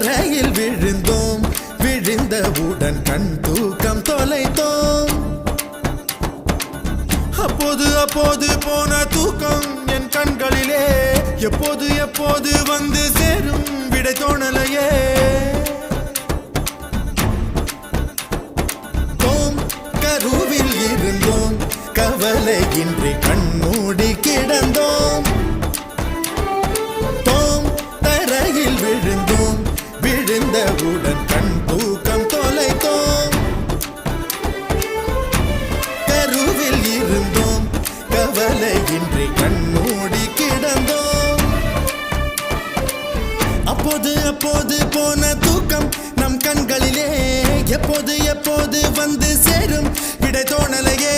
தரையில் விழுந்தோம் விழுந்தவுடன் கண் தூக்கம் தொலைத்தோம் அப்போது அப்போது போன தூக்கம் என் கண்களிலே எப்போது எப்போது வந்து சேரும் விடை தோணலையே கருவில் இருந்தோம் கவலையின்றி கண்மூடி கிடந்தோம் தரையில் விழுந்தோம் விழுந்தவுடன் கண் தூக்கம் தொலைத்தோம் கருவில் இருந்தோம் கவலையின்றி கண்மூடி கிடந்தோம் அப்போது அப்போது போன தூக்கம் நம் கண்களிலே எப்போது எப்போது வந்து சேரும் விடை தோணலையே